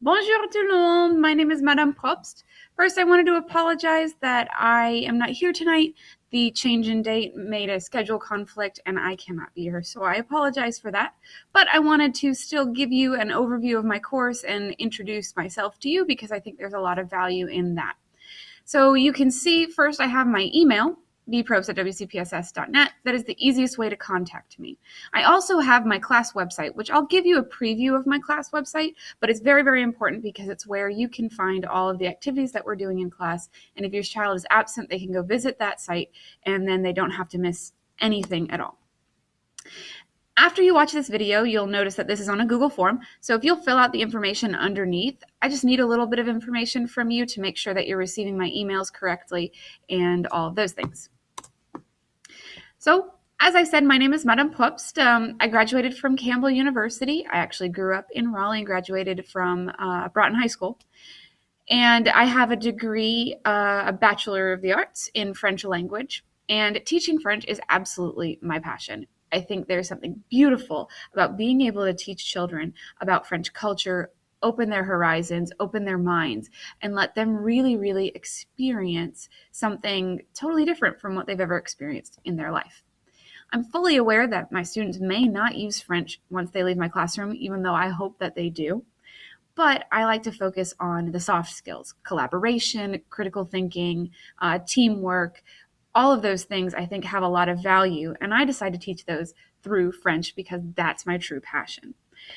Bonjour tout le monde. My name is Madame Probst. First, I wanted to apologize that I am not here tonight. The change in date made a schedule conflict and I cannot be here, so I apologize for that. But I wanted to still give you an overview of my course and introduce myself to you because I think there's a lot of value in that. So you can see first I have my email, bprobst@wcpss.net. That is the easiest way to contact me. I also have my class website, which I'll give you a preview of my class website, but it's very, very important because it's where you can find all of the activities that we're doing in class. And if your child is absent, they can go visit that site and then they don't have to miss anything at all. After you watch this video, you'll notice that this is on a Google form. So if you'll fill out the information underneath, I just need a little bit of information from you to make sure that you're receiving my emails correctly and all of those things. So as I said, my name is Madame Probst. I graduated from Campbell University. I actually grew up in Raleigh and graduated from Broughton High School. And I have a degree, a Bachelor of the Arts in French language. And teaching French is absolutely my passion. I think there's something beautiful about being able to teach children about French culture, open their horizons, open their minds, and let them really, really experience something totally different from what they've ever experienced in their life. I'm fully aware that my students may not use French once they leave my classroom, even though I hope that they do. But I like to focus on the soft skills, collaboration, critical thinking, teamwork. All of those things I think have a lot of value, and I decide to teach those through French because that's my true passion.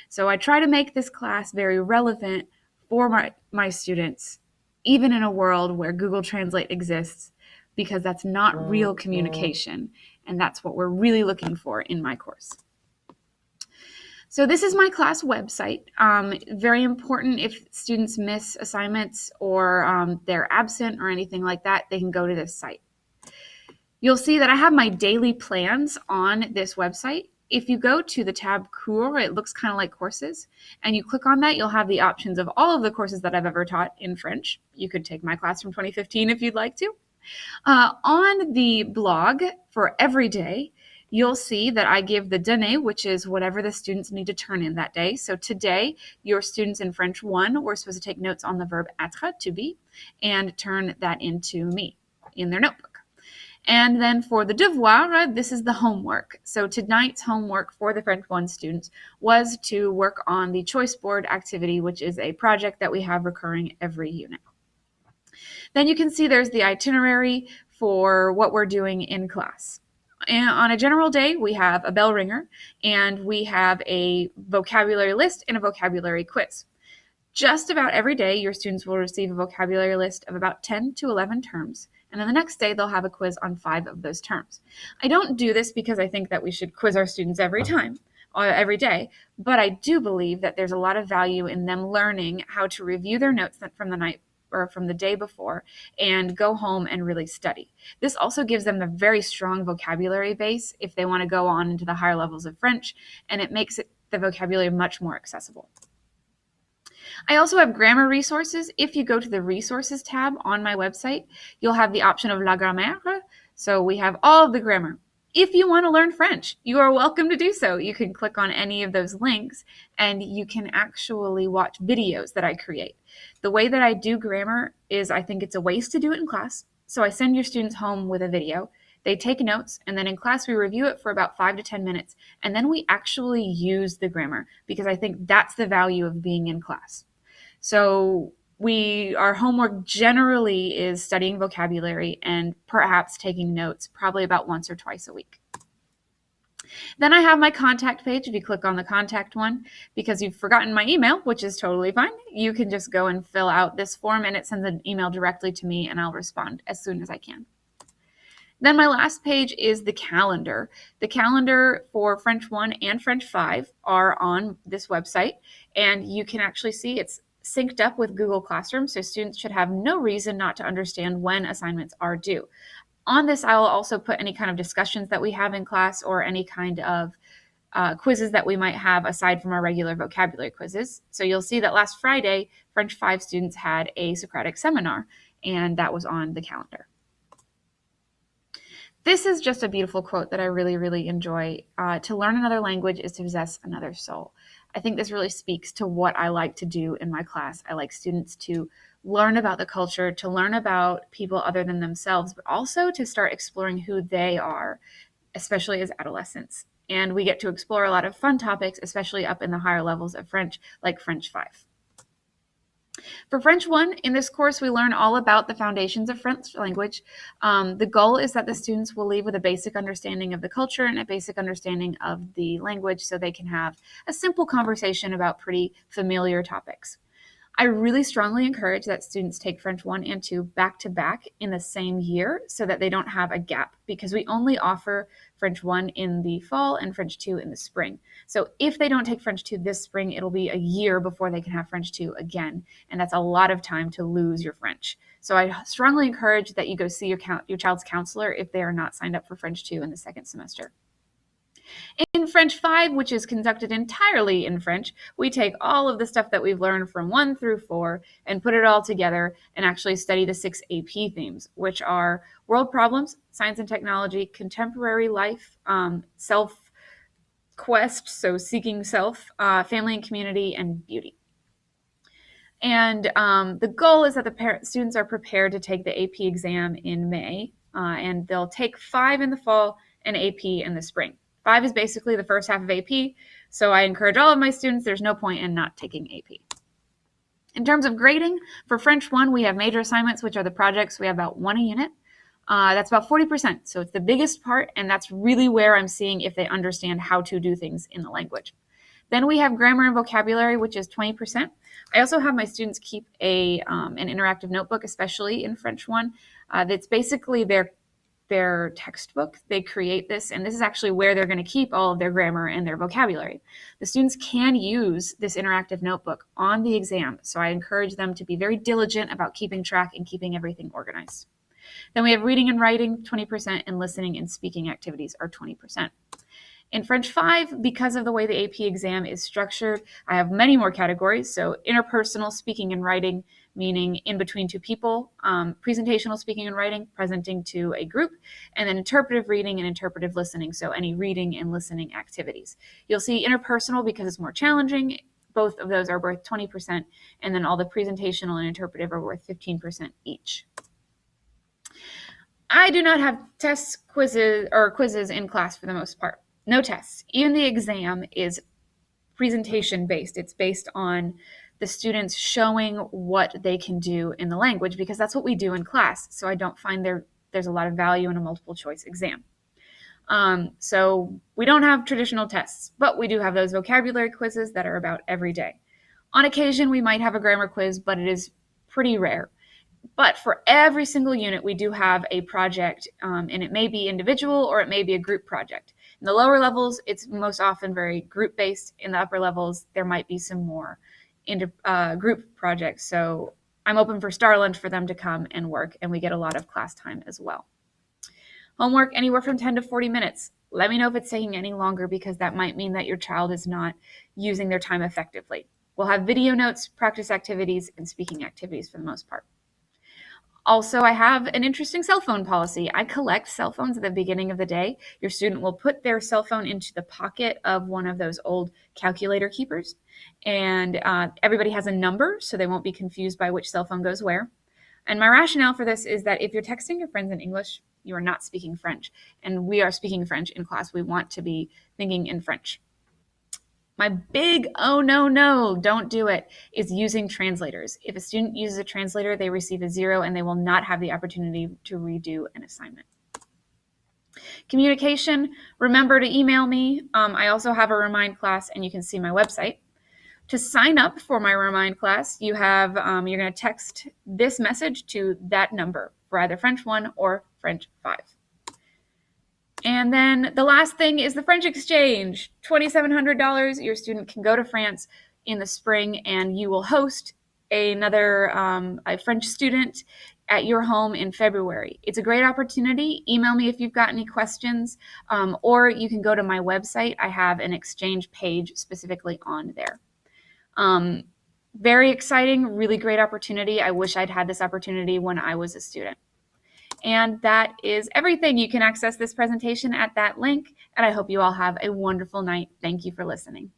So I try to make this class very relevant for my students, even in a world where Google Translate exists, because that's not real communication, and that's what we're really looking for in my course. So this is my class website. Very important if students miss assignments or they're absent or anything like that, they can go to this site. You'll see that I have my daily plans on this website. If you go to the tab Cours, it looks kind of like courses, and you click on that, you'll have the options of all of the courses that I've ever taught in French. You could take my class from 2015 if you'd like to. On the blog for every day, you'll see that I give the données, which is whatever the students need to turn in that day. So today, your students in French 1 were supposed to take notes on the verb être, to be, and turn that into me in their notebook. And then for the devoir, this is the homework. So tonight's homework for the French 1 students was to work on the choice board activity, which is a project that we have recurring every unit. Then you can see there's the itinerary for what we're doing in class. And on a general day, we have a bell ringer, and we have a vocabulary list and a vocabulary quiz. Just about every day, your students will receive a vocabulary list of about 10 to 11 terms, and then the next day, they'll have a quiz on 5 of those terms. I don't do this because I think that we should quiz our students every time, every day, but I do believe that there's a lot of value in them learning how to review their notes from the night or from the day before and go home and really study. This also gives them a very strong vocabulary base if they want to go on into the higher levels of French, and it makes the vocabulary much more accessible. I also have grammar resources. If you go to the resources tab on my website, you'll have the option of La Grammaire. So we have all of the grammar. If you want to learn French, you are welcome to do so. You can click on any of those links and you can actually watch videos that I create. The way that I do grammar is I think it's a waste to do it in class. So I send your students home with a video. They take notes, and then in class we review it for about 5 to 10 minutes, and then we actually use the grammar because I think that's the value of being in class. So our homework generally is studying vocabulary and perhaps taking notes, probably about once or twice a week. Then I have my contact page. If you click on the contact one, because you've forgotten my email, which is totally fine, you can just go and fill out this form and it sends an email directly to me and I'll respond as soon as I can. Then my last page is the calendar. The calendar for French 1 and French 5 are on this website, and you can actually see it's synced up with Google Classroom, so students should have no reason not to understand when assignments are due. On this, I will also put any kind of discussions that we have in class or any kind of quizzes that we might have aside from our regular vocabulary quizzes. So you'll see that last Friday, French 5 students had a Socratic seminar, and that was on the calendar. This is just a beautiful quote that I really, really enjoy. To learn another language is to possess another soul. I think this really speaks to what I like to do in my class. I like students to learn about the culture, to learn about people other than themselves, but also to start exploring who they are, especially as adolescents. And we get to explore a lot of fun topics, especially up in the higher levels of French, like French 5. For French 1, in this course, we learn all about the foundations of French language. The goal is that the students will leave with a basic understanding of the culture and a basic understanding of the language so they can have a simple conversation about pretty familiar topics. I really strongly encourage that students take French 1 and 2 back to back in the same year so that they don't have a gap, because we only offer French 1 in the fall and French 2 in the spring. So if they don't take French 2 this spring, it'll be a year before they can have French 2 again, and that's a lot of time to lose your French. So I strongly encourage that you go see your child's counselor if they are not signed up for French 2 in the second semester. In French 5, which is conducted entirely in French, we take all of the stuff that we've learned from 1 through 4 and put it all together and actually study the 6 AP themes, which are world problems, science and technology, contemporary life, self-quest, so seeking self, family and community, and beauty. And the goal is that the students are prepared to take the AP exam in May, and they'll take 5 in the fall and AP in the spring. 5 is basically the first half of AP, so I encourage all of my students, there's no point in not taking AP. In terms of grading, for French 1, we have major assignments, which are the projects. We have about 1 a unit. That's about 40%, so it's the biggest part, and that's really where I'm seeing if they understand how to do things in the language. Then we have grammar and vocabulary, which is 20%. I also have my students keep an interactive notebook, especially in French 1. That's basically their textbook. They create this, and this is actually where they're going to keep all of their grammar and their vocabulary. The students can use this interactive notebook on the exam, so I encourage them to be very diligent about keeping track and keeping everything organized. Then we have reading and writing, 20%, and listening and speaking activities are 20%. In French 5, because of the way the AP exam is structured, I have many more categories. So interpersonal speaking and writing, meaning in between two people, presentational speaking and writing, presenting to a group, and then interpretive reading and interpretive listening, so any reading and listening activities. You'll see interpersonal because it's more challenging. Both of those are worth 20%, and then all the presentational and interpretive are worth 15% each. I do not have tests, quizzes in class for the most part. No tests. Even the exam is presentation based. It's based on the students showing what they can do in the language, because that's what we do in class. So I don't find there's a lot of value in a multiple choice exam. So we don't have traditional tests, but we do have those vocabulary quizzes that are about every day. On occasion, we might have a grammar quiz, but it is pretty rare. But for every single unit, we do have a project, and it may be individual or it may be a group project. In the lower levels, it's most often very group-based. In the upper levels, there might be some more group projects. So I'm open for Star Lunch for them to come and work, and we get a lot of class time as well. Homework, anywhere from 10 to 40 minutes. Let me know if it's taking any longer, because that might mean that your child is not using their time effectively. We'll have video notes, practice activities, and speaking activities for the most part. Also, I have an interesting cell phone policy. I collect cell phones at the beginning of the day. Your student will put their cell phone into the pocket of one of those old calculator keepers, and everybody has a number, so they won't be confused by which cell phone goes where. And my rationale for this is that if you're texting your friends in English, you are not speaking French, and we are speaking French in class. We want to be thinking in French. My big, oh no, don't do it, is using translators. If a student uses a translator, they receive a 0 and they will not have the opportunity to redo an assignment. Communication, remember to email me. I also have a Remind class, and you can see my website. To sign up for my Remind class, you have you're going to text this message to that number for either French 1 or French 5. And then the last thing is the French exchange, $2,700. Your student can go to France in the spring, and you will host another a French student at your home in February. It's a great opportunity. Email me if you've got any questions, or you can go to my website. I have an exchange page specifically on there. Very exciting, really great opportunity. I wish I'd had this opportunity when I was a student. And that is everything. You can access this presentation at that link, and I hope you all have a wonderful night. Thank you for listening.